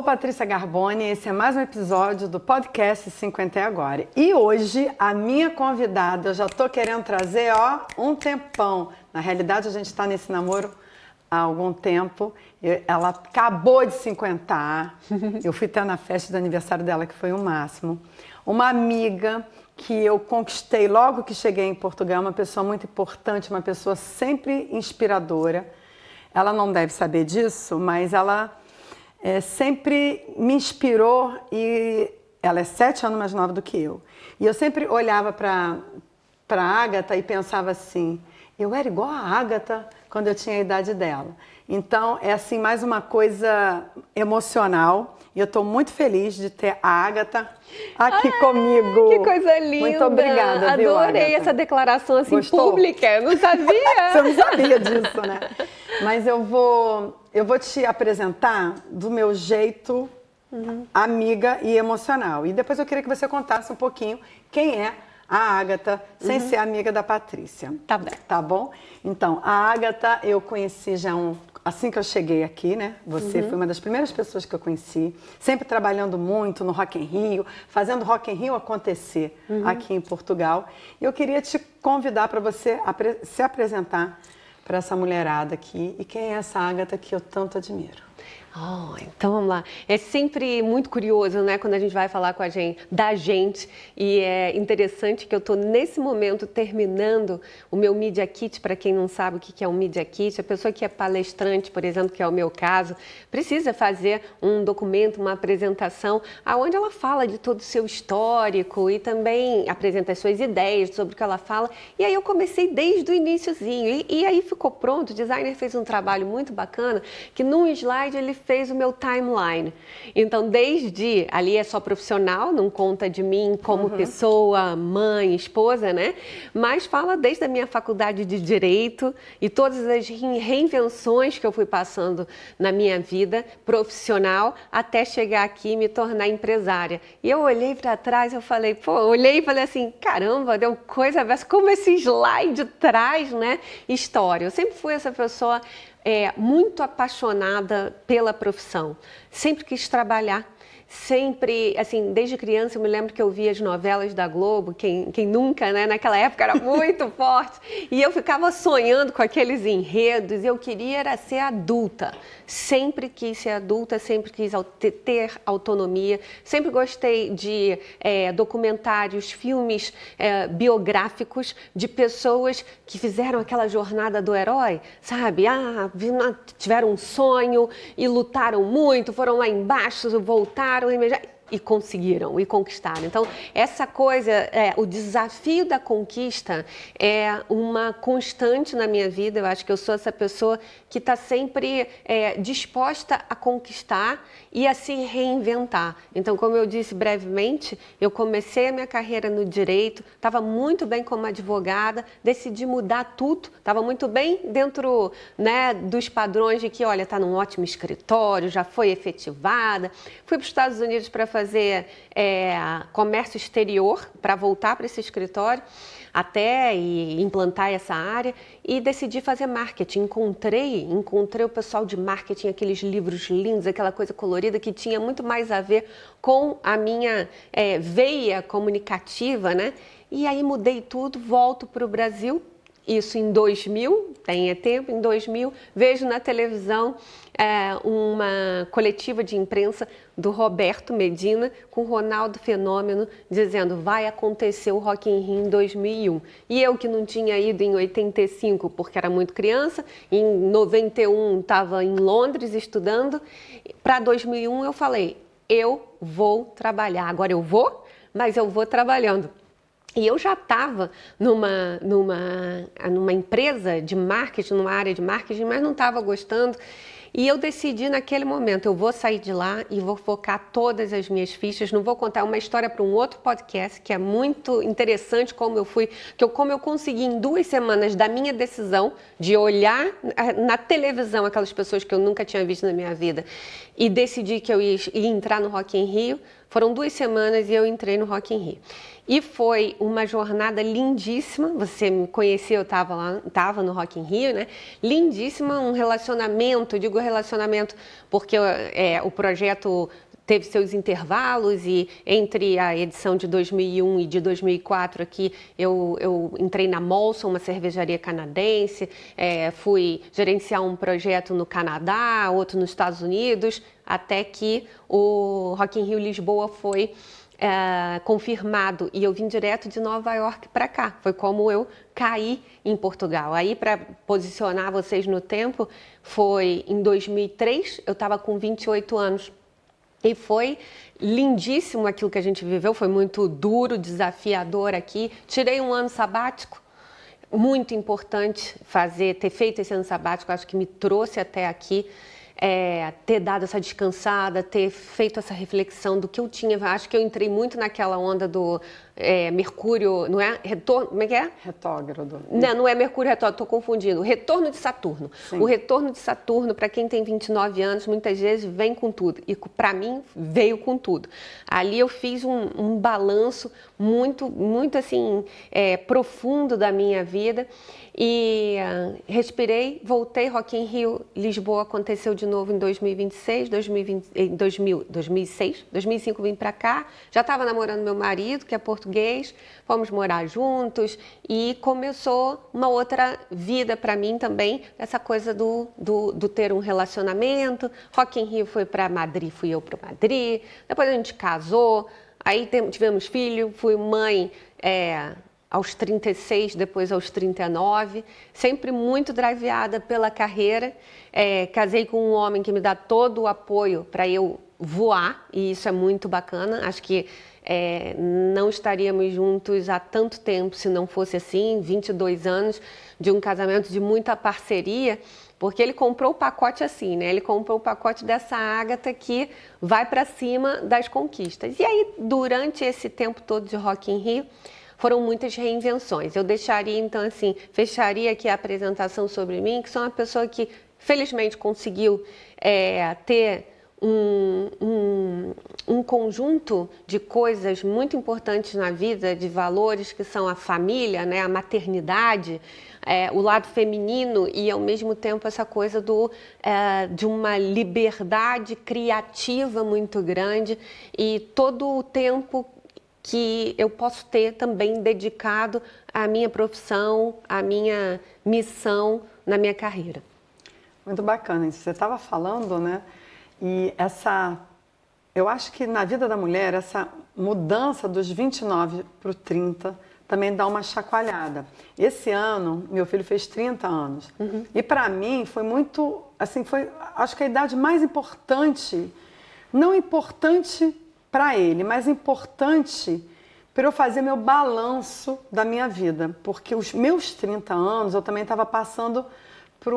Sou Patrícia Garboni e esse é mais um episódio do podcast 50 é Agora. E hoje a minha convidada, eu já tô querendo trazer, um tempão. Na realidade a gente está nesse namoro há algum tempo. Ela acabou de 50. Eu fui até na festa do aniversário dela, que foi o máximo. Uma amiga que eu conquistei logo que cheguei em Portugal, uma pessoa muito importante, uma pessoa sempre inspiradora. Ela não deve saber disso, mas ela sempre me inspirou e ela é 7 anos mais nova do que eu. E eu sempre olhava para a Ágata e pensava assim, eu era igual a Ágata quando eu tinha a idade dela. Então, é assim, mais uma coisa emocional. E eu estou muito feliz de ter a Ágata aqui comigo. Que coisa linda! Muito obrigada, viu, Adorei Ágata? essa declaração assim, Gostou? pública. Eu não sabia! Você não sabia disso, né? Mas eu vou te apresentar do meu jeito amiga e emocional. E depois eu queria que você contasse um pouquinho quem é a Ágata, sem ser amiga da Patrícia. Tá bem. Tá bom? Então, a Ágata eu conheci já assim que eu cheguei aqui, né? Você foi uma das primeiras pessoas que eu conheci, sempre trabalhando muito no Rock in Rio, fazendo Rock in Rio acontecer aqui em Portugal. E eu queria te convidar para você se apresentar para essa mulherada aqui. E quem é essa Ágata que eu tanto admiro? Então vamos lá. É sempre muito curioso, né, quando a gente vai falar com da gente, e é interessante que eu estou nesse momento terminando o meu Media Kit. Para quem não sabe o que é um Media Kit, a pessoa que é palestrante, por exemplo, que é o meu caso, precisa fazer um documento, uma apresentação, onde ela fala de todo o seu histórico e também apresenta as suas ideias sobre o que ela fala. E aí eu comecei desde o iniciozinho, e aí ficou pronto. O designer fez um trabalho muito bacana, que num slide ele fez o meu timeline. Então, desde ali é só profissional, não conta de mim como pessoa, mãe, esposa, né? Mas fala desde a minha faculdade de Direito e todas as reinvenções que eu fui passando na minha vida profissional até chegar aqui e me tornar empresária. E eu olhei para trás, olhei e falei assim, caramba, deu coisa, como esse slide traz, né, história. Eu sempre fui essa pessoa muito apaixonada pela profissão, sempre quis trabalhar, sempre, assim, desde criança eu me lembro que eu via as novelas da Globo, quem nunca, né, naquela época era muito forte, e eu ficava sonhando com aqueles enredos, eu queria era ser adulta, sempre quis ser adulta, sempre quis ter autonomia, sempre gostei de documentários, filmes biográficos de pessoas que fizeram aquela jornada do herói, sabe? Tiveram um sonho e lutaram muito, foram lá embaixo, voltaram e conseguiram e conquistaram. Então, essa coisa, o desafio da conquista é uma constante na minha vida. Eu acho que eu sou essa pessoa que está sempre disposta a conquistar e a se reinventar. Então, como eu disse brevemente, eu comecei a minha carreira no direito, estava muito bem como advogada, decidi mudar tudo, estava muito bem dentro, né, dos padrões de que, olha, está num ótimo escritório, já foi efetivada. Fui para os Estados Unidos para fazer comércio exterior, para voltar para esse escritório e implantar essa área, e decidi fazer marketing. Encontrei o pessoal de marketing, aqueles livros lindos, aquela coisa colorida que tinha muito mais a ver com a minha veia comunicativa, né? E aí mudei tudo, volto para o Brasil. Isso em 2000, em 2000, vejo na televisão uma coletiva de imprensa do Roberto Medina com o Ronaldo Fenômeno dizendo vai acontecer o Rock in Rio em 2001. E eu que não tinha ido em 85 porque era muito criança, em 91 estava em Londres estudando, para 2001 eu falei, eu vou trabalhar, agora eu vou, mas eu vou trabalhando. E eu já estava numa empresa de marketing, numa área de marketing, mas não estava gostando. E eu decidi naquele momento, eu vou sair de lá e vou focar todas as minhas fichas. Não vou contar uma história para um outro podcast, que é muito interessante como eu consegui em 2 semanas da minha decisão de olhar na televisão aquelas pessoas que eu nunca tinha visto na minha vida e decidi que eu ia entrar no Rock in Rio. Foram 2 semanas e eu entrei no Rock in Rio. E foi uma jornada lindíssima. Você me conheceu, eu estava lá, estava no Rock in Rio, né? Lindíssima, um relacionamento, eu digo relacionamento porque o projeto teve seus intervalos e entre a edição de 2001 e de 2004 aqui eu entrei na Molson, uma cervejaria canadense, fui gerenciar um projeto no Canadá, outro nos Estados Unidos, até que o Rock in Rio Lisboa foi confirmado e eu vim direto de Nova York para cá. Foi como eu caí em Portugal. Aí, para posicionar vocês no tempo, foi em 2003, eu estava com 28 anos. E foi lindíssimo aquilo que a gente viveu, foi muito duro, desafiador aqui. Tirei um ano sabático, muito importante ter feito esse ano sabático, acho que me trouxe até aqui. Ter dado essa descansada, ter feito essa reflexão do que eu tinha. Acho que eu entrei muito naquela onda do Mercúrio, não é? Retorno, como é que é? Retrógrado. Não é Mercúrio retrógrado, estou confundindo. Retorno de Saturno. Sim. O retorno de Saturno, para quem tem 29 anos, muitas vezes vem com tudo. E para mim, veio com tudo. Ali eu fiz um balanço muito, muito assim, profundo da minha vida. E respirei, voltei. Rock in Rio Lisboa aconteceu de novo em 2026, 2005 vim para cá, já estava namorando meu marido, que é português, fomos morar juntos e começou uma outra vida para mim também, essa coisa do ter um relacionamento. Rock in Rio foi para Madrid, fui eu para Madrid, depois a gente casou, aí tivemos filho, fui mãe aos 36, depois aos 39, sempre muito driveada pela carreira. Casei com um homem que me dá todo o apoio para eu voar, e isso é muito bacana. Acho que não estaríamos juntos há tanto tempo se não fosse assim, 22 anos de um casamento de muita parceria, porque ele comprou o pacote assim, né? Ele comprou o pacote dessa Ágata que vai para cima das conquistas. E aí, durante esse tempo todo de Rock in Rio, foram muitas reinvenções. Eu deixaria, então, assim, fecharia aqui a apresentação sobre mim, que sou uma pessoa que, felizmente, conseguiu ter um conjunto de coisas muito importantes na vida, de valores que são a família, né, a maternidade, o lado feminino e, ao mesmo tempo, essa coisa de uma liberdade criativa muito grande e todo o tempo que eu posso ter também dedicado à minha profissão, à minha missão na minha carreira. Muito bacana isso. Você estava falando, né? E eu acho que na vida da mulher, essa mudança dos 29 para o 30 também dá uma chacoalhada. Esse ano, meu filho fez 30 anos. Uhum. E para mim foi muito, assim, acho que a idade mais importante, não importante para ele, mas importante para eu fazer meu balanço da minha vida. Porque os meus 30 anos eu também estava passando por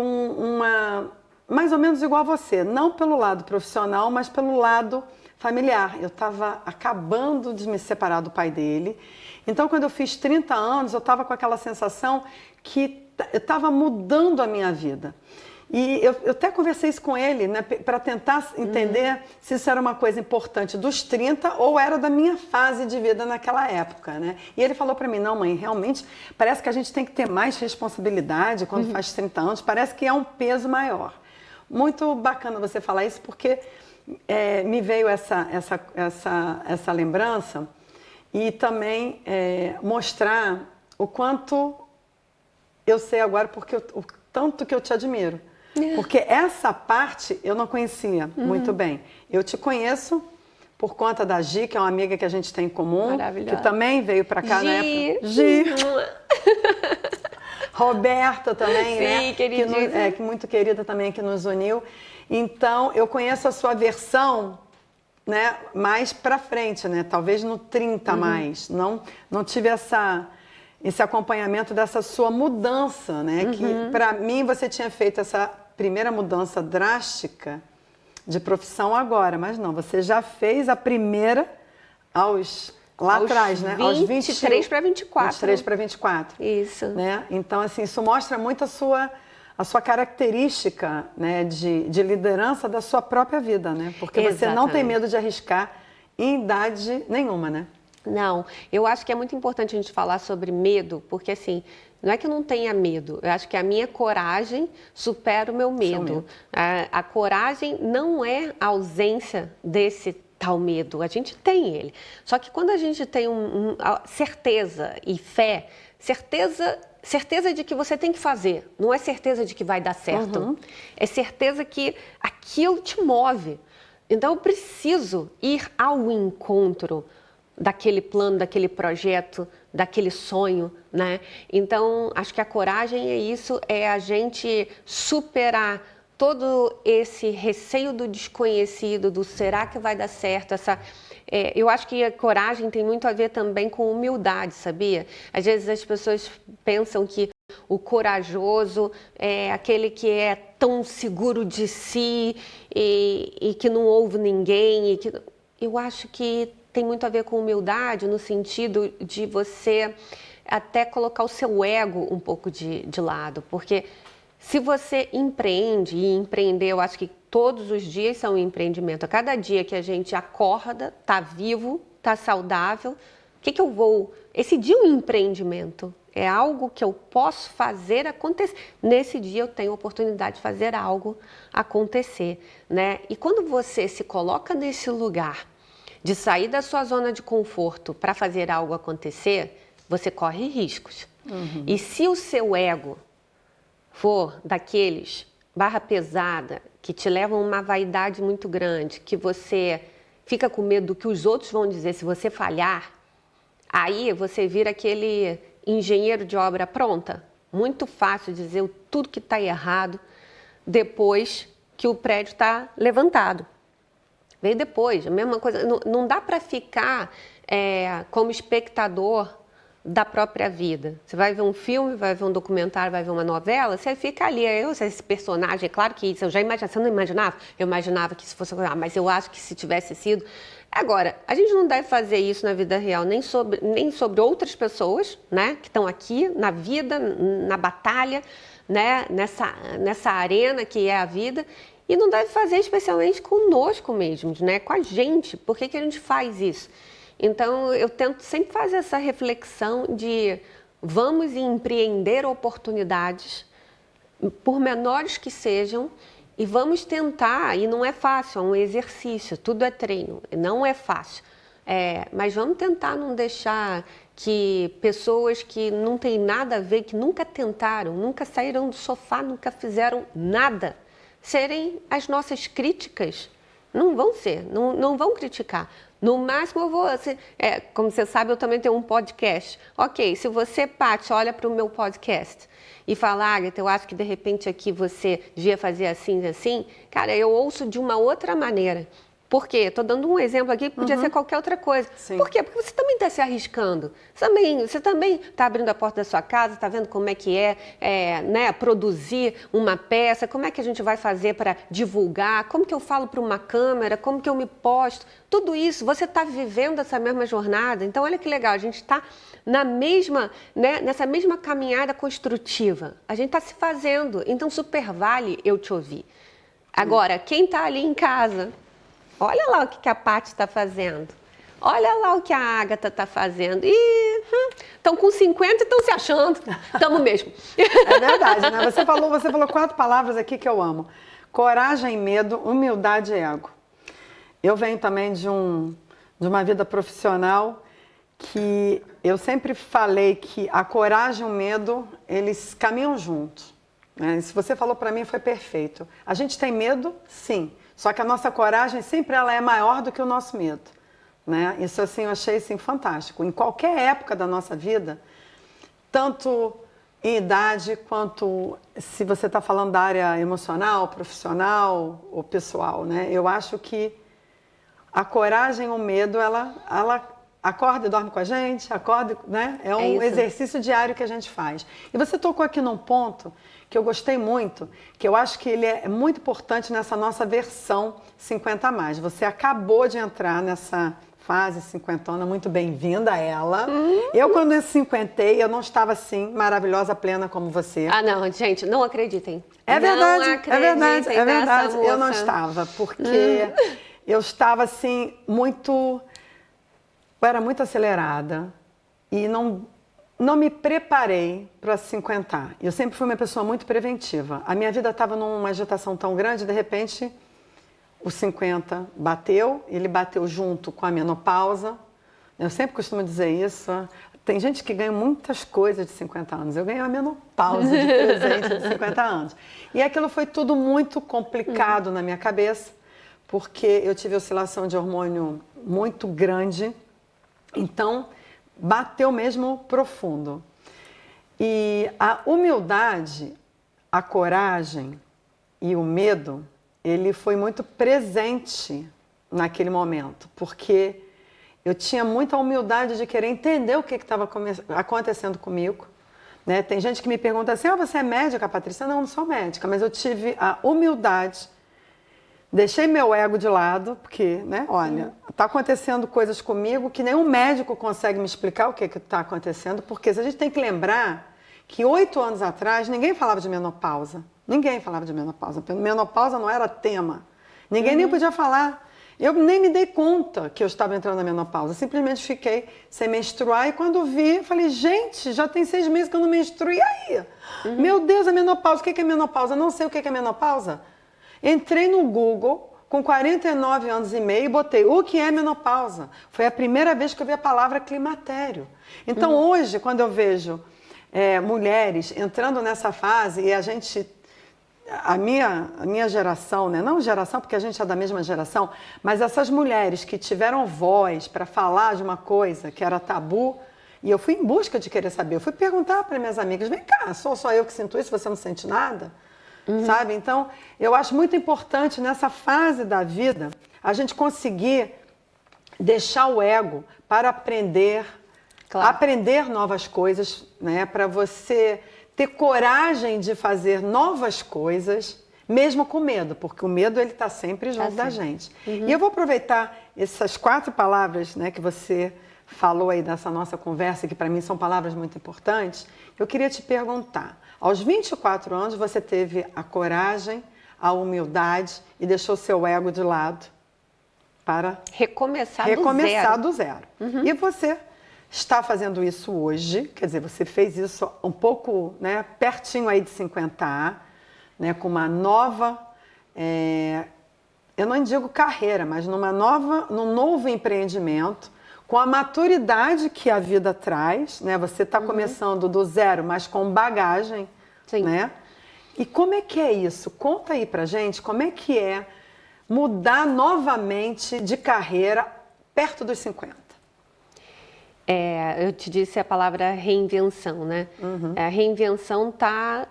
mais ou menos igual a você. Não pelo lado profissional, mas pelo lado familiar. Eu estava acabando de me separar do pai dele. Então, quando eu fiz 30 anos, eu estava com aquela sensação que eu estava mudando a minha vida. E eu até conversei isso com ele, né, para tentar entender se isso era uma coisa importante dos 30 ou era da minha fase de vida naquela época, né? E ele falou para mim, não, mãe, realmente parece que a gente tem que ter mais responsabilidade quando faz 30 anos, parece que é um peso maior. Muito bacana você falar isso, porque me veio essa lembrança e também mostrar o quanto eu sei agora, porque o tanto que eu te admiro. Porque essa parte eu não conhecia muito bem. Eu te conheço por conta da Gi, que é uma amiga que a gente tem em comum, que também veio para cá na época. Gi! Roberta também, né? Queridíssima. Que muito querida também, que nos uniu. Então, eu conheço a sua versão, né, mais para frente, né? Talvez no 30 mais. Não tive esse acompanhamento dessa sua mudança, né? Que para mim você tinha feito essa primeira mudança drástica de profissão agora, mas não, você já fez a primeira lá atrás, né? Aos 23 para 24. 23 para 24. Isso. Né? Então, assim, isso mostra muito a sua característica, né, de liderança da sua própria vida, né? Porque você não tem medo de arriscar em idade nenhuma, né? Não, eu acho que é muito importante a gente falar sobre medo, porque assim, não é que eu não tenha medo, eu acho que a minha coragem supera o meu medo. A coragem não é a ausência desse tal medo, a gente tem ele. Só que quando a gente tem certeza e fé, certeza de que você tem que fazer, não é certeza de que vai dar certo, é certeza que aquilo te move. Então eu preciso ir ao encontro daquele plano, daquele projeto, daquele sonho, né? Então, acho que a coragem é isso, é a gente superar todo esse receio do desconhecido, do será que vai dar certo, eu acho que a coragem tem muito a ver também com humildade, sabia? Às vezes as pessoas pensam que o corajoso é aquele que é tão seguro de si e que não ouve ninguém. Eu acho que tem muito a ver com humildade, no sentido de você até colocar o seu ego um pouco de lado. Porque se você empreende, e empreender, eu acho que todos os dias são um empreendimento. A cada dia que a gente acorda, está vivo, está saudável, o que eu vou... Esse dia é um empreendimento. É algo que eu posso fazer acontecer. Nesse dia eu tenho a oportunidade de fazer algo acontecer, né? E quando você se coloca nesse lugar de sair da sua zona de conforto para fazer algo acontecer, você corre riscos. E se o seu ego for daqueles barra pesada, que te levam a uma vaidade muito grande, que você fica com medo do que os outros vão dizer se você falhar, aí você vira aquele engenheiro de obra pronta. Muito fácil dizer tudo que está errado depois que o prédio está levantado. Veio depois, a mesma coisa. Não dá para ficar como espectador da própria vida. Você vai ver um filme, vai ver um documentário, vai ver uma novela, você fica ali, esse personagem, é claro que isso eu já imaginava, você não imaginava? Eu imaginava que isso fosse, mas eu acho que se tivesse sido... Agora, a gente não deve fazer isso na vida real, nem sobre outras pessoas, né, que estão aqui na vida, na batalha, né, nessa arena que é a vida, e não deve fazer especialmente conosco mesmos, né, com a gente. Por que a gente faz isso? Então, eu tento sempre fazer essa reflexão de vamos empreender oportunidades, por menores que sejam, e vamos tentar, e não é fácil, é um exercício, tudo é treino, não é fácil. Mas vamos tentar não deixar que pessoas que não têm nada a ver, que nunca tentaram, nunca saíram do sofá, nunca fizeram nada, serem as nossas críticas. Não vão ser, não vão criticar. No máximo eu vou, como você sabe, eu também tenho um podcast. Ok, se você, Paty, olha para o meu podcast e fala, Agatha, eu acho que de repente aqui você devia fazer assim, assim, cara, eu ouço de uma outra maneira. Por quê? Estou dando um exemplo aqui que podia ser qualquer outra coisa. Sim. Por quê? Porque você também está se arriscando. Você também está abrindo a porta da sua casa, está vendo como é que né, produzir uma peça, como é que a gente vai fazer para divulgar, como que eu falo para uma câmera, como que eu me posto. Tudo isso, você está vivendo essa mesma jornada. Então, olha que legal, a gente está nessa mesma caminhada construtiva. A gente está se fazendo. Então, super vale eu te ouvir. Agora, quem está ali em casa... Olha lá o que a Paty está fazendo. Olha lá o que a Agatha está fazendo. E estão com 50 e estão se achando. Estamos mesmo. É verdade, né? Você falou 4 palavras aqui que eu amo. Coragem, medo, humildade e ego. Eu venho também de uma vida profissional que eu sempre falei que a coragem e o medo, eles caminham juntos. Né? Se você falou para mim, foi perfeito. A gente tem medo, sim. Só que a nossa coragem sempre ela é maior do que o nosso medo, né? Isso assim eu achei assim fantástico. Em qualquer época da nossa vida, tanto em idade quanto se você está falando da área emocional, profissional ou pessoal, né? Eu acho que a coragem ou o medo ela acorda e dorme com a gente, acorda, né? É um exercício diário que a gente faz. E você tocou aqui num ponto que eu gostei muito, que eu acho que ele é muito importante nessa nossa versão 50+. Você acabou de entrar nessa fase 50ona, muito bem-vinda a ela. Eu, quando eu 50ei, eu não estava assim, maravilhosa, plena como você. Ah, não, gente, não acreditem. É verdade, não acreditem é verdade. Eu não moça. estava, porque eu estava assim, eu era muito acelerada e não me preparei para 50. Eu sempre fui uma pessoa muito preventiva. A minha vida estava numa agitação tão grande, de repente, os 50 bateu, ele bateu junto com a menopausa. Eu sempre costumo dizer isso. Tem gente que ganha muitas coisas de 50 anos. Eu ganhei a menopausa de presente de 50 anos. E aquilo foi tudo muito complicado na minha cabeça, porque eu tive oscilação de hormônio muito grande. Então, bateu mesmo profundo. E a humildade, a coragem e o medo, ele foi muito presente naquele momento, porque eu tinha muita humildade de querer entender o que estava acontecendo comigo. Né? Tem gente que me pergunta assim, você é médica, Patrícia? Não, não sou médica, mas eu tive a humildade, deixei meu ego de lado, porque, né, olha, está acontecendo coisas comigo que nenhum médico consegue me explicar o que está acontecendo, porque a gente tem que lembrar que 8 anos atrás ninguém falava de menopausa. Ninguém falava de menopausa. Menopausa não era tema. Ninguém nem podia falar. Eu nem me dei conta que eu estava entrando na menopausa. Simplesmente fiquei sem menstruar e quando vi, falei, gente, já tem 6 meses que eu não menstruo. E aí? Meu Deus, a menopausa. O que é menopausa? Não sei o que é menopausa. Entrei no Google com 49 anos e meio e botei o que é menopausa. Foi a primeira vez que eu vi a palavra climatério. Então hoje, quando eu vejo mulheres entrando nessa fase e a minha geração, né? Não geração porque a gente é da mesma geração, mas essas mulheres que tiveram voz para falar de uma coisa que era tabu, e eu fui em busca de querer saber, eu fui perguntar para minhas amigas, vem cá, sou só eu que sinto isso, você não sente nada? Sabe? Então, eu acho muito importante nessa fase da vida a gente conseguir deixar o ego para aprender, aprender novas coisas, né? Para você ter coragem de fazer novas coisas, mesmo com medo, porque o medo ele está sempre junto da gente. E eu vou aproveitar essas 4 palavras, né, que você falou aí dessa nossa conversa, que para mim são palavras muito importantes. Eu queria te perguntar, aos 24 anos você teve a coragem, a humildade e deixou seu ego de lado para recomeçar do zero. E você está fazendo isso hoje, quer dizer, você fez isso um pouco, né, pertinho aí de 50, né, com uma nova, eu não digo carreira, mas num novo empreendimento, com a maturidade que a vida traz, né, você está começando do zero, mas com bagagem, né? E como é que é isso? Conta aí pra gente como é que é mudar novamente de carreira perto dos 50. Eu te disse a palavra reinvenção, né? A reinvenção está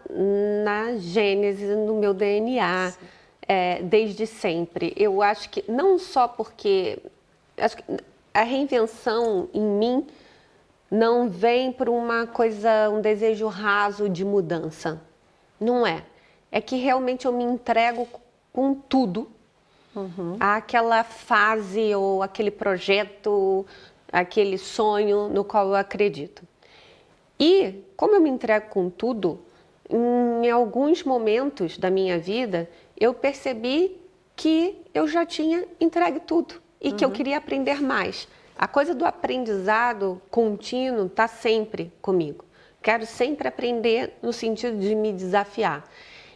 na gênese, no meu DNA, desde sempre. Eu acho que, não só porque... Acho que a reinvenção em mim não vem por uma coisa, um desejo raso de mudança. Não é. É que realmente eu me entrego com tudo àquela fase ou aquele projeto, aquele sonho no qual eu acredito. E, como eu me entrego com tudo, em alguns momentos da minha vida, eu percebi que eu já tinha entregue tudo e que eu queria aprender mais. A coisa do aprendizado contínuo está sempre comigo. Quero sempre aprender no sentido de me desafiar.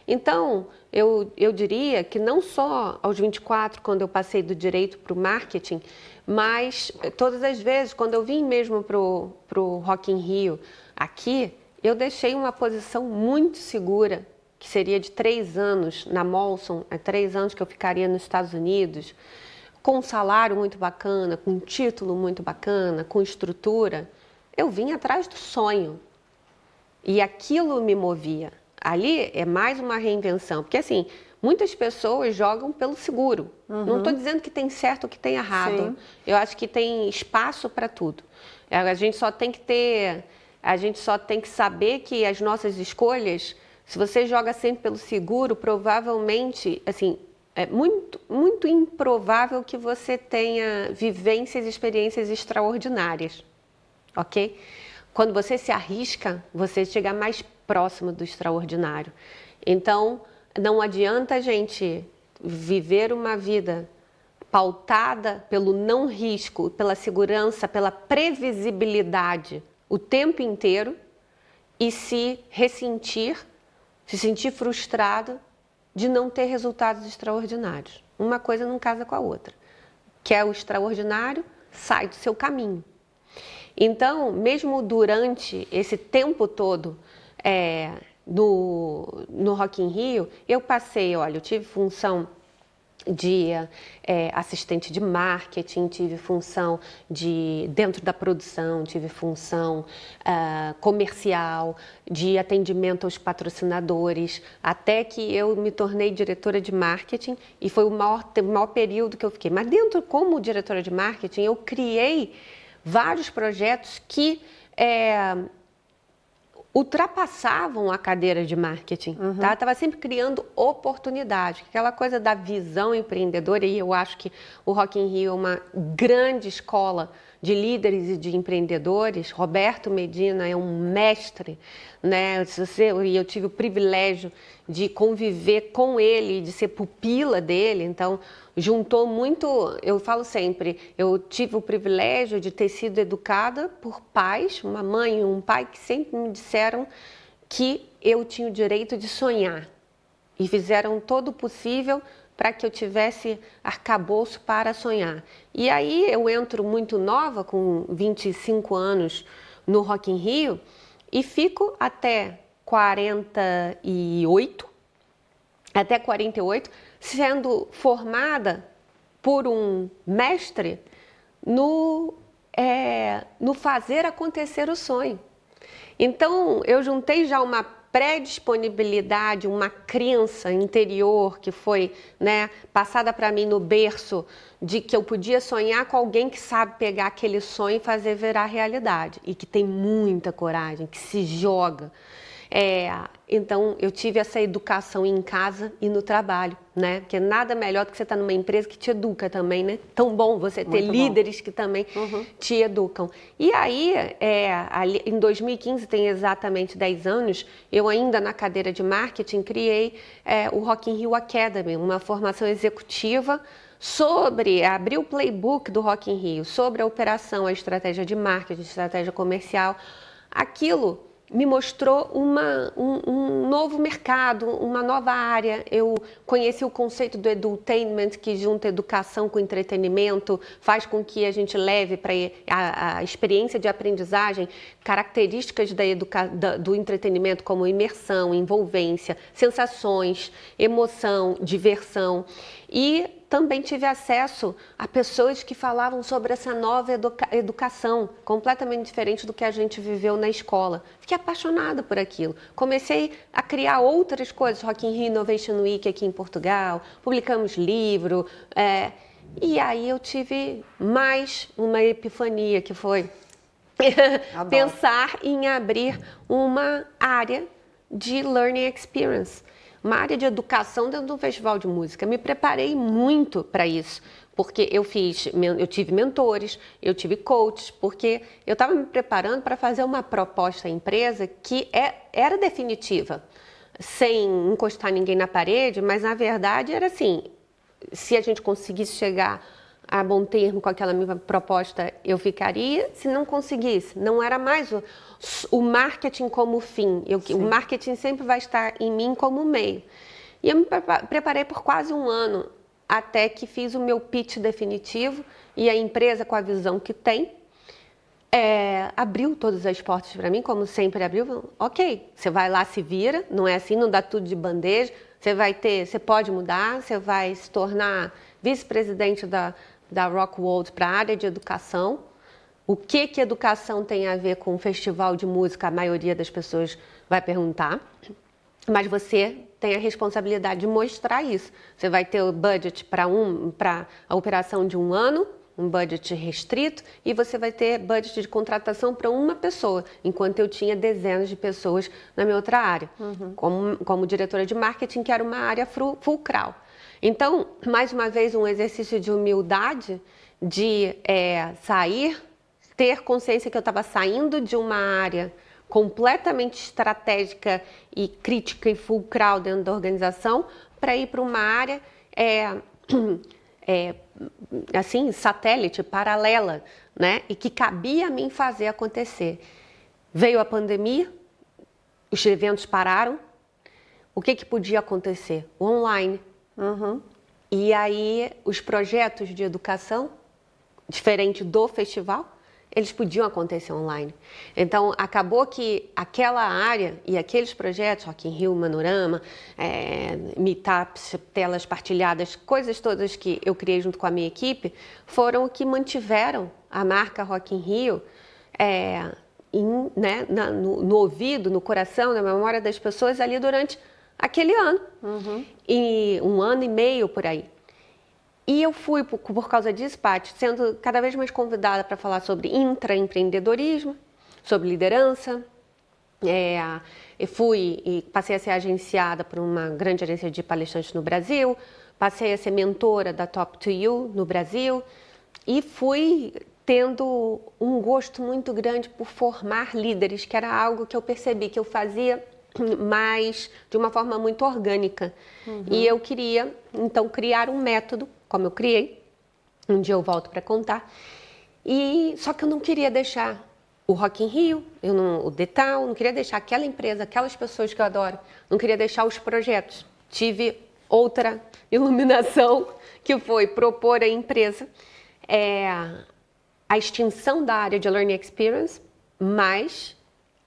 Então, eu diria que não só aos 24, quando eu passei do direito para o marketing, mas todas as vezes, quando eu vim mesmo para o Rock in Rio, aqui, eu deixei uma posição muito segura, que seria de 3 anos na Molson, 3 anos que eu ficaria nos Estados Unidos, com um salário muito bacana, com um título muito bacana, com estrutura. Eu vim atrás do sonho. E aquilo me movia. Ali é mais uma reinvenção. Porque, assim, muitas pessoas jogam pelo seguro. Não estou dizendo que tem certo ou que tem errado. Eu acho que tem espaço para tudo. A gente só tem que saber que as nossas escolhas, se você joga sempre pelo seguro, provavelmente, assim, é muito, muito improvável que você tenha vivências e experiências extraordinárias, ok? Quando você se arrisca, você chega mais próximo do extraordinário. Então, não adianta a gente viver uma vida pautada pelo não risco, pela segurança, pela previsibilidade o tempo inteiro e se sentir frustrado de não ter resultados extraordinários. Uma coisa não casa com a outra. Quer o extraordinário, sai do seu caminho. Então, mesmo durante esse tempo todo no Rock in Rio, eu tive função de assistente de marketing, tive função dentro da produção, tive função comercial, de atendimento aos patrocinadores, até que eu me tornei diretora de marketing e foi o maior período que eu fiquei. Mas como diretora de marketing, eu criei vários projetos que ultrapassavam a cadeira de marketing, tá? Estava sempre criando oportunidades, aquela coisa da visão empreendedora, e eu acho que o Rock in Rio é uma grande escola de líderes e de empreendedores. Roberto Medina é um mestre, né? E eu tive o privilégio de conviver com ele, de ser pupila dele, então juntou muito. Eu falo sempre, eu tive o privilégio de ter sido educada por pais, uma mãe e um pai que sempre me disseram que eu tinha o direito de sonhar e fizeram todo o possível para que eu tivesse arcabouço para sonhar. E aí eu entro muito nova, com 25 anos, no Rock in Rio e fico até 48, sendo formada por um mestre no fazer acontecer o sonho. Então, eu juntei já uma pré-disponibilidade, uma crença interior que foi, né, passada para mim no berço, de que eu podia sonhar com alguém que sabe pegar aquele sonho e fazer virar realidade, e que tem muita coragem, que se joga. Então, eu tive essa educação em casa e no trabalho, né? Porque nada melhor do que você estar numa empresa que te educa também, né? Tão bom você ter líderes que também te educam. E aí, em 2015, tem exatamente 10 anos, eu ainda na cadeira de marketing criei o Rock in Rio Academy, uma formação executiva abrir o playbook do Rock in Rio, sobre a operação, a estratégia de marketing, a estratégia comercial. Aquilo me mostrou um novo mercado, uma nova área. Eu conheci o conceito do edutainment, que junta educação com entretenimento, faz com que a gente leve para a experiência de aprendizagem características do entretenimento, como imersão, envolvência, sensações, emoção, diversão. E também tive acesso a pessoas que falavam sobre essa nova educação, completamente diferente do que a gente viveu na escola. Fiquei apaixonada por aquilo. Comecei a criar outras coisas, Rock in Rio Innovation Week aqui em Portugal, publicamos livro, e aí eu tive mais uma epifania, que foi pensar em abrir uma área de Learning Experience, uma área de educação dentro de um festival de música. Me preparei muito para isso, porque eu tive mentores, eu tive coaches, porque eu estava me preparando para fazer uma proposta à empresa que era definitiva, sem encostar ninguém na parede, mas na verdade era assim, se a gente conseguisse chegar a bom termo com aquela minha proposta, eu ficaria. Se não conseguisse, não era mais o marketing como fim. O marketing sempre vai estar em mim como meio. E eu me preparei por quase um ano, até que fiz o meu pitch definitivo, e a empresa, com a visão que tem, abriu todas as portas para mim, como sempre abriu. Ok, você vai lá, se vira, não é assim, não dá tudo de bandeja, você pode mudar, você vai se tornar vice-presidente da Rockwool para a área de educação. O que educação tem a ver com um festival de música? A maioria das pessoas vai perguntar. Mas você tem a responsabilidade de mostrar isso. Você vai ter o budget para a operação de um ano, um budget restrito, e você vai ter budget de contratação para uma pessoa, enquanto eu tinha dezenas de pessoas na minha outra área, como diretora de marketing, que era uma área fulcral. Então, mais uma vez, um exercício de humildade, de ter consciência que eu estava saindo de uma área completamente estratégica e crítica e fulcral dentro da organização, para ir para uma área assim, satélite, paralela, né? E que cabia a mim fazer acontecer. Veio a pandemia, os eventos pararam. O que podia acontecer? O online. E aí, os projetos de educação, diferente do festival, eles podiam acontecer online. Então, acabou que aquela área e aqueles projetos, Rock in Rio, Manorama, meetups, telas partilhadas, coisas todas que eu criei junto com a minha equipe, foram o que mantiveram a marca Rock in Rio né, no ouvido, no coração, na memória das pessoas ali durante aquele ano. E 1 ano e meio por aí. E eu fui, por causa disso, Paty, sendo cada vez mais convidada para falar sobre intraempreendedorismo, sobre liderança. Eu fui e passei a ser agenciada por uma grande agência de palestrantes no Brasil, passei a ser mentora da Top to You no Brasil e fui tendo um gosto muito grande por formar líderes, que era algo que eu percebi que eu fazia mas de uma forma muito orgânica. E eu queria, então, criar um método, como eu criei, um dia eu volto para contar, só que eu não queria deixar o Rock in Rio, o Detal, não queria deixar aquela empresa, aquelas pessoas que eu adoro, não queria deixar os projetos. Tive outra iluminação, que foi propor à empresa a extinção da área de Learning Experience, mas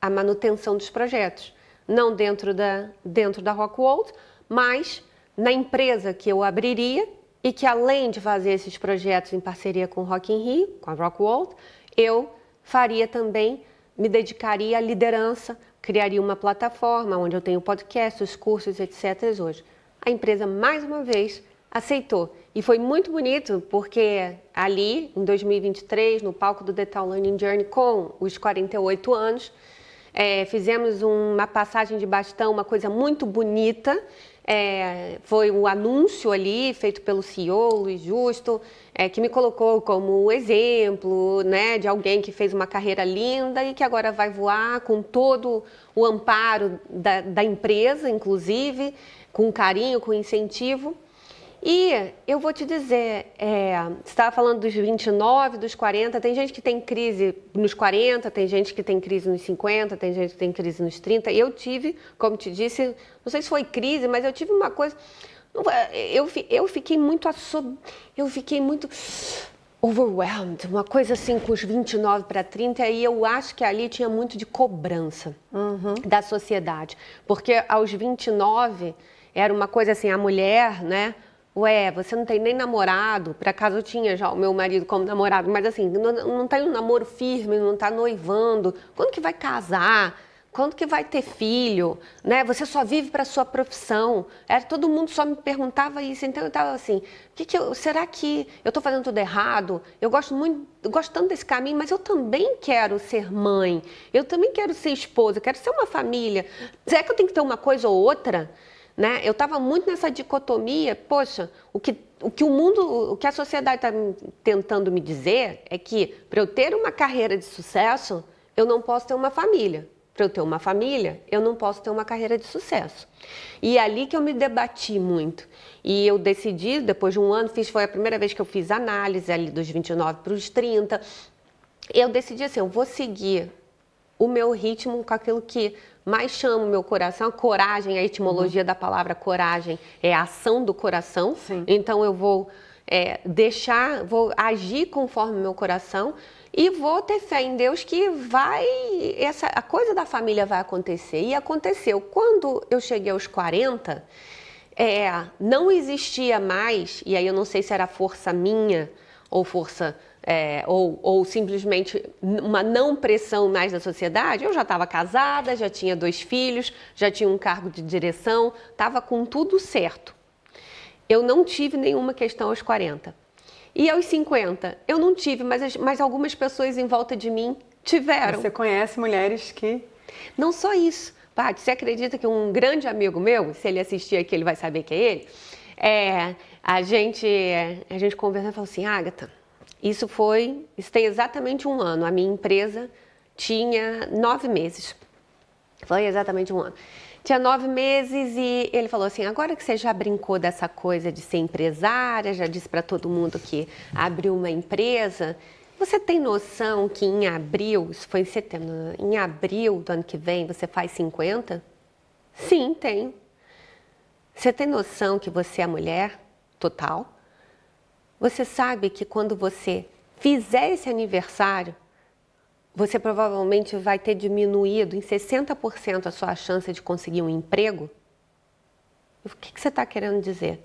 a manutenção dos projetos. Não dentro da Rockwold, mas na empresa que eu abriria e que, além de fazer esses projetos em parceria com o Rock in Rio, com a Rockwold, eu faria também, me dedicaria à liderança, criaria uma plataforma onde eu tenho podcasts, cursos, etc. hoje. A empresa, mais uma vez, aceitou. E foi muito bonito, porque ali, em 2023, no palco do Detal Learning Journey, com os 48 anos, fizemos uma passagem de bastão, uma coisa muito bonita. Foi um anúncio ali, feito pelo CEO, Luiz Justo, que me colocou como exemplo, né, de alguém que fez uma carreira linda e que agora vai voar com todo o amparo da empresa, inclusive, com carinho, com incentivo. E eu vou te dizer, você estava falando dos 29, dos 40, tem gente que tem crise nos 40, tem gente que tem crise nos 50, tem gente que tem crise nos 30. Eu tive, como te disse, não sei se foi crise, mas eu tive uma coisa, eu fiquei muito overwhelmed, uma coisa assim com os 29 para 30, e eu acho que ali tinha muito de cobrança da sociedade, porque aos 29 era uma coisa assim, a mulher, né? Ué, você não tem nem namorado, por acaso eu tinha já o meu marido como namorado, mas assim, não tem um namoro firme, não está noivando, quando que vai casar? Quando que vai ter filho? Né? Você só vive para a sua profissão. Todo mundo só me perguntava isso, então eu estava assim, será que eu estou fazendo tudo errado? Eu gosto tanto desse caminho, mas eu também quero ser mãe, eu também quero ser esposa, eu quero ser uma família. Será que eu tenho que ter uma coisa ou outra? Né? Eu estava muito nessa dicotomia, poxa, o que a sociedade está tentando me dizer é que para eu ter uma carreira de sucesso, eu não posso ter uma família. Para eu ter uma família, eu não posso ter uma carreira de sucesso. E é ali que eu me debati muito. E eu decidi, depois de 1 ano, foi a primeira vez que eu fiz análise ali dos 29 para os 30. Eu decidi assim, eu vou seguir o meu ritmo com aquilo que mais chama o meu coração. Coragem, a etimologia da palavra coragem é a ação do coração. Sim. Então eu vou vou agir conforme o meu coração e vou ter fé em Deus que a coisa da família vai acontecer. E aconteceu. Quando eu cheguei aos 40, não existia mais, e aí eu não sei se era força minha ou força... ou simplesmente uma não pressão mais da sociedade. Eu já estava casada, já tinha 2 filhos, já tinha um cargo de direção, estava com tudo certo. Eu não tive nenhuma questão aos 40. E aos 50, eu não tive, mas algumas pessoas em volta de mim tiveram. Você conhece mulheres que... Não só isso. Paty, você acredita que um grande amigo meu, se ele assistir aqui, ele vai saber que é ele, a gente conversou e falou assim, Agatha, isso tem exatamente 1 ano. A minha empresa tinha 9 meses. Foi exatamente 1 ano. Tinha 9 meses e ele falou assim, agora que você já brincou dessa coisa de ser empresária, já disse para todo mundo que abriu uma empresa, você tem noção que em abril, isso foi em setembro, em abril do ano que vem você faz 50? Sim, tem. Você tem noção que você é mulher total? Você sabe que quando você fizer esse aniversário, você provavelmente vai ter diminuído em 60% a sua chance de conseguir um emprego? O que você está querendo dizer?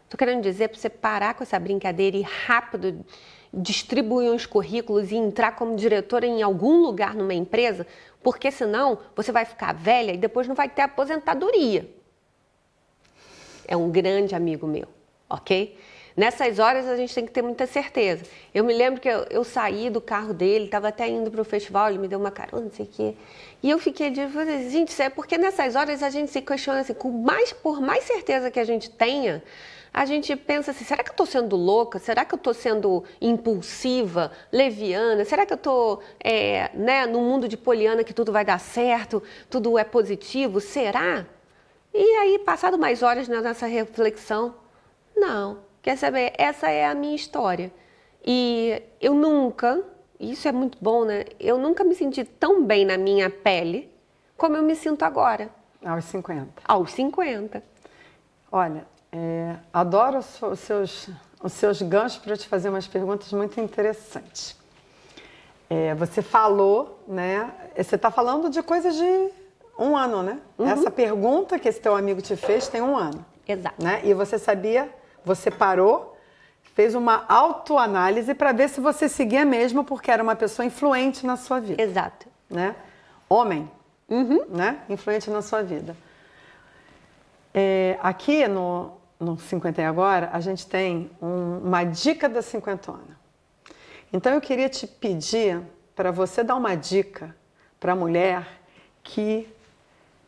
Estou querendo dizer para você parar com essa brincadeira e rápido distribuir uns currículos e entrar como diretora em algum lugar numa empresa, porque senão você vai ficar velha e depois não vai ter aposentadoria. É um grande amigo meu, ok? Nessas horas a gente tem que ter muita certeza. Eu me lembro que eu saí do carro dele, estava até indo para o festival, ele me deu uma carona, não sei o quê. E eu fiquei de gente, é porque nessas horas a gente se questiona assim, por mais certeza que a gente tenha, a gente pensa assim, será que eu estou sendo louca? Será que eu estou sendo impulsiva, leviana? Será que eu estou no mundo de Poliana que tudo vai dar certo, tudo é positivo? Será? E aí, passado mais horas nessa reflexão, não. Quer saber? Essa é a minha história. E eu nunca, isso é muito bom, né? Eu nunca me senti tão bem na minha pele como eu me sinto agora. Aos 50. Aos 50. Olha, adoro os seus ganchos para te fazer umas perguntas muito interessantes. Você falou, né? Você está falando de coisas de 1 ano, né? Uhum. Essa pergunta que esse teu amigo te fez tem 1 ano. Exato. Né? E você sabia, você parou, fez uma autoanálise para ver se você seguia mesmo, porque era uma pessoa influente na sua vida. Exato. Né? Homem, né? Influente na sua vida. Aqui no 50 e Agora, a gente tem uma dica da cinquentona. Então eu queria te pedir para você dar uma dica para a mulher que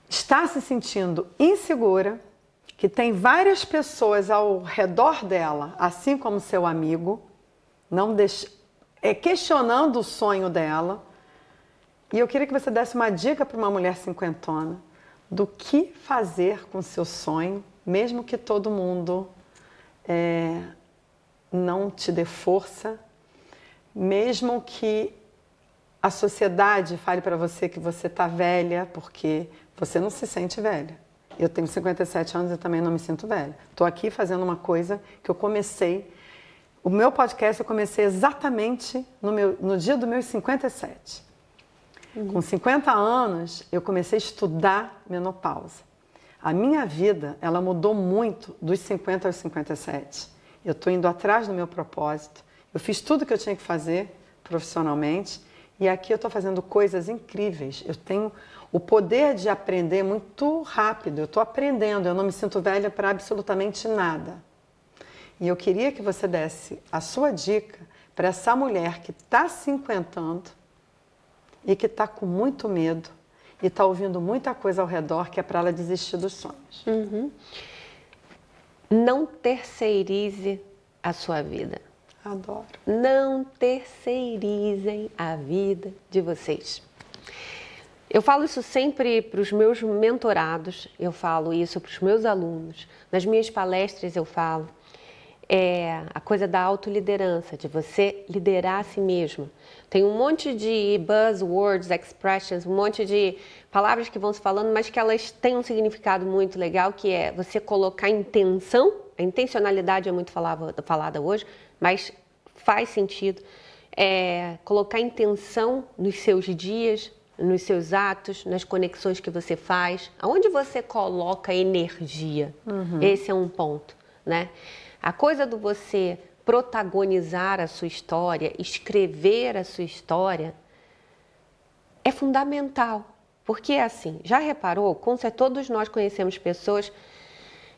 está se sentindo insegura, que tem várias pessoas ao redor dela, assim como seu amigo, questionando o sonho dela. E eu queria que você desse uma dica para uma mulher cinquentona do que fazer com seu sonho, mesmo que todo mundo não te dê força, mesmo que a sociedade fale para você que você está velha, porque você não se sente velha. Eu tenho 57 anos e também não me sinto velha. Estou aqui fazendo uma coisa que eu comecei. O meu podcast eu comecei exatamente no dia dos meus 57. Com 50 anos, eu comecei a estudar menopausa. A minha vida, ela mudou muito dos 50 aos 57. Eu estou indo atrás do meu propósito. Eu fiz tudo que eu tinha que fazer profissionalmente. E aqui eu estou fazendo coisas incríveis. Eu tenho o poder de aprender muito rápido. Eu estou aprendendo, eu não me sinto velha para absolutamente nada. E eu queria que você desse a sua dica para essa mulher que está se cinquentando e que está com muito medo e está ouvindo muita coisa ao redor que é para ela desistir dos sonhos. Não terceirize a sua vida. Adoro. Não terceirizem a vida de vocês. Eu falo isso sempre para os meus mentorados, eu falo isso para os meus alunos, nas minhas palestras eu falo. A coisa da autoliderança, de você liderar a si mesmo. Tem um monte de buzzwords, expressions, um monte de palavras que vão se falando, mas que elas têm um significado muito legal, que é você colocar intenção. A intencionalidade é muito falada hoje, mas faz sentido. Colocar intenção nos seus dias, nos seus atos, nas conexões que você faz, aonde você coloca energia. Esse é um ponto, né? A coisa do você protagonizar a sua história, escrever a sua história, é fundamental. Porque assim, já reparou, todos nós conhecemos pessoas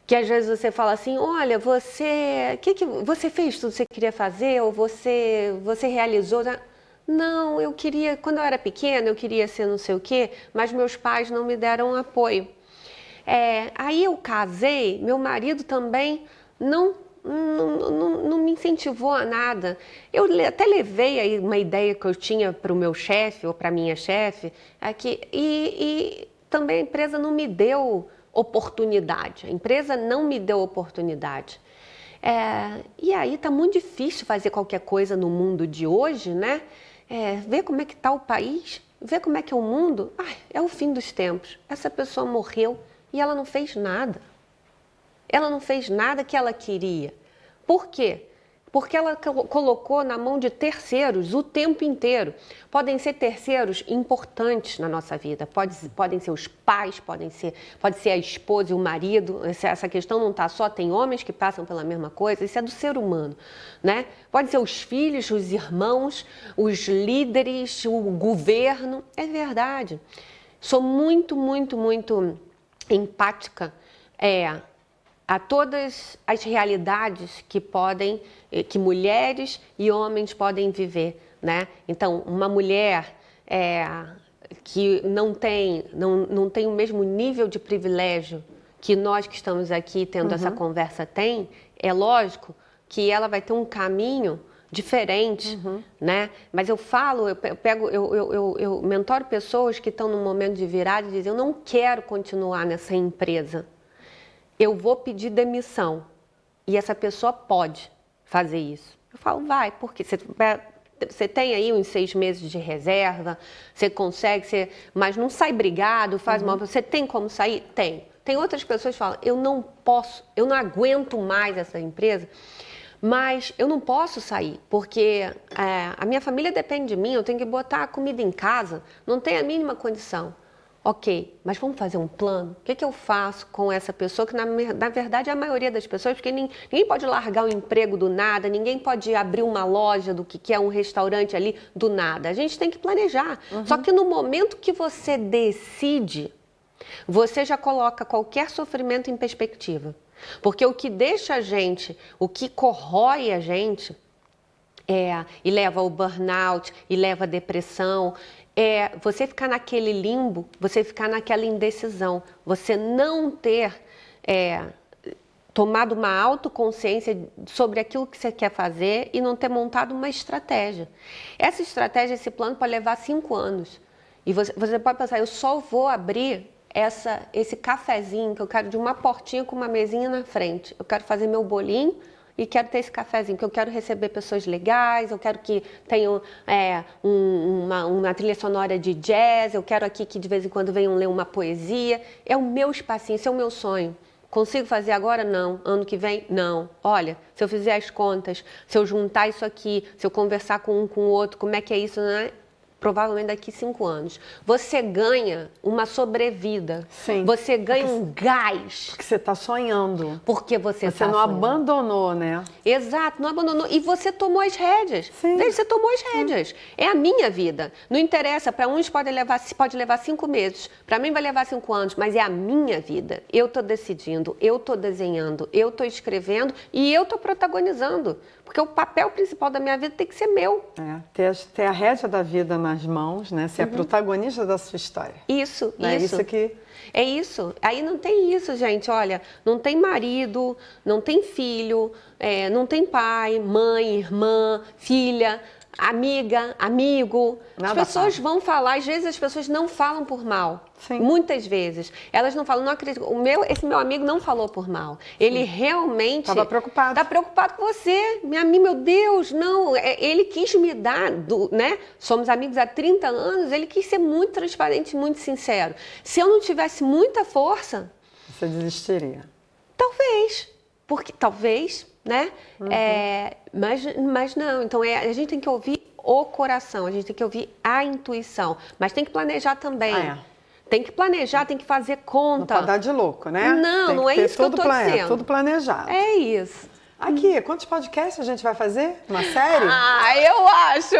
que às vezes você fala assim, olha, você fez tudo que você queria fazer, ou você realizou... Não, quando eu era pequena, eu queria ser não sei o quê, mas meus pais não me deram apoio. Aí eu casei, meu marido também não me incentivou a nada. Eu até levei aí uma ideia que eu tinha para o meu chefe ou para a minha chefe, e também a empresa não me deu oportunidade. A empresa não me deu oportunidade. E aí está muito difícil fazer qualquer coisa no mundo de hoje, né? Ver como é que está o país, ver como é que é o mundo. É o fim dos tempos. Essa pessoa morreu e ela não fez nada. Ela não fez nada que ela queria. Por quê? Porque ela colocou na mão de terceiros o tempo inteiro. Podem ser terceiros importantes na nossa vida. Podem ser os pais, pode ser a esposa e o marido. Essa questão não está só, tem homens que passam pela mesma coisa. Isso é do ser humano, né? Pode ser os filhos, os irmãos, os líderes, o governo. É verdade. Sou muito, muito, muito empática a todas as realidades que mulheres e homens podem viver, né? Então, uma mulher que não tem o mesmo nível de privilégio que nós que estamos aqui tendo essa conversa tem, é lógico que ela vai ter um caminho diferente, né? Mas eu mentoro pessoas que estão num momento de virada e dizem, eu não quero continuar nessa empresa. Eu vou pedir demissão. E essa pessoa pode fazer isso. Eu falo, vai, porque você tem aí uns 6 meses de reserva, você consegue, mas não sai brigado, faz mal. Você tem como sair? Tem. Tem outras pessoas que falam, eu não posso, eu não aguento mais essa empresa, mas eu não posso sair, porque a minha família depende de mim, eu tenho que botar a comida em casa, não tem a mínima condição. Ok, mas vamos fazer um plano? O que eu faço com essa pessoa, que na verdade é a maioria das pessoas, porque ninguém pode largar um emprego do nada, ninguém pode abrir uma loja do que é um restaurante ali do nada. A gente tem que planejar. Só que no momento que você decide, você já coloca qualquer sofrimento em perspectiva. Porque o que deixa a gente, o que corrói a gente, e leva ao burnout, e leva à depressão, você ficar naquele limbo, você ficar naquela indecisão, você não ter tomado uma autoconsciência sobre aquilo que você quer fazer e não ter montado uma estratégia. Essa estratégia, esse plano pode levar 5 anos. E você pode pensar, eu só vou abrir esse cafezinho que eu quero de uma portinha com uma mesinha na frente. Eu quero fazer meu bolinho e quero ter esse cafezinho, que eu quero receber pessoas legais, eu quero que tenha uma trilha sonora de jazz, eu quero aqui que de vez em quando venham ler uma poesia. É o meu espacinho, esse é o meu sonho. Consigo fazer agora? Não. Ano que vem? Não. Olha, se eu fizer as contas, se eu juntar isso aqui, se eu conversar com um com o outro, como é que é isso, né? Provavelmente daqui 5 anos. Você ganha uma sobrevida. Sim. Você ganha um gás. Porque você está sonhando. Porque você está não sonhando. Abandonou, né? Exato, não abandonou. E você tomou as rédeas. Sim. Você tomou as rédeas. É a minha vida. Não interessa, para uns pode levar 5 meses. Para mim vai levar 5 anos, mas é a minha vida. Eu estou decidindo, eu estou desenhando, eu estou escrevendo e eu estou protagonizando. Porque o papel principal da minha vida tem que ser meu. Ter a rédea da vida nas mãos, né? Ser a protagonista da sua história. Isso. Isso que... É isso. Aí não tem isso, gente. Olha, não tem marido, não tem filho, não tem pai, mãe, irmã, filha, amiga, amigo. Nada as pessoas fácil. Vão falar, às vezes as pessoas não falam por mal. Sim. Muitas vezes. Elas não falam, não acredito. Esse meu amigo não falou por mal. Ele realmente... Estava preocupado. Está preocupado com você. Meu Deus, não. Ele quis me dar, né? Somos amigos há 30 anos, ele quis ser muito transparente, muito sincero. Se eu não tivesse muita força... Você desistiria? Talvez. Porque talvez, né? Mas não. Então, a gente tem que ouvir o coração, a gente tem que ouvir a intuição. Mas tem que planejar também. Tem que planejar, tem que fazer conta. Não pode dar de louco, né? Não é isso que eu estou dizendo. Tudo planejado. É isso. Aqui, quantos podcasts a gente vai fazer? Uma série? Eu acho.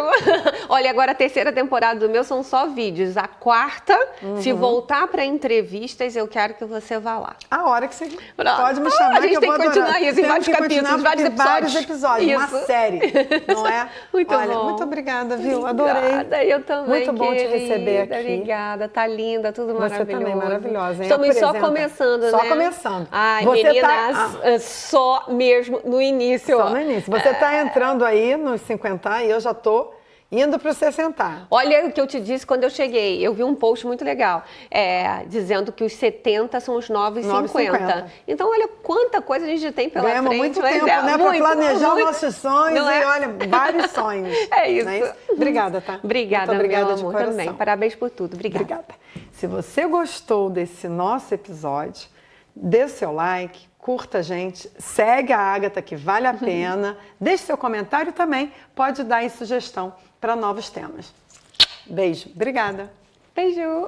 Olha, agora a 3ª temporada do meu são só vídeos. A 4ª, se voltar para entrevistas, eu quero que você vá lá. A hora que você pode me chamar, a gente que eu tem vou que continuar adorar. isso em vários capítulos, vários episódios. Uma série, não é? Muito Olha, bom. Muito obrigada, viu? Adorei. Obrigada, eu também, muito bom te receber aqui. Obrigada, tá linda, tudo maravilhoso. Você também, maravilhosa. Hein? Estamos só começando, né? Só começando. Ai, você meninas, só mesmo no início. Só no início. Você está entrando aí nos 50 e eu já estou indo para os 60. Olha o que eu te disse quando eu cheguei. Eu vi um post muito legal, dizendo que os 70 são os novos 50. Então, olha quanta coisa a gente tem pela Ganhamos frente. muito tempo, né? Para planejar os nossos sonhos e, olha, vários sonhos. É isso. Não é isso? Obrigada, tá? Obrigada, muito obrigada meu de amor, coração. também. Parabéns por tudo. Obrigada. Se você gostou desse nosso episódio, dê o seu like, curta a gente, segue a Agatha que vale a pena, deixe seu comentário também, pode dar aí sugestão para novos temas. Beijo, obrigada. Beijo.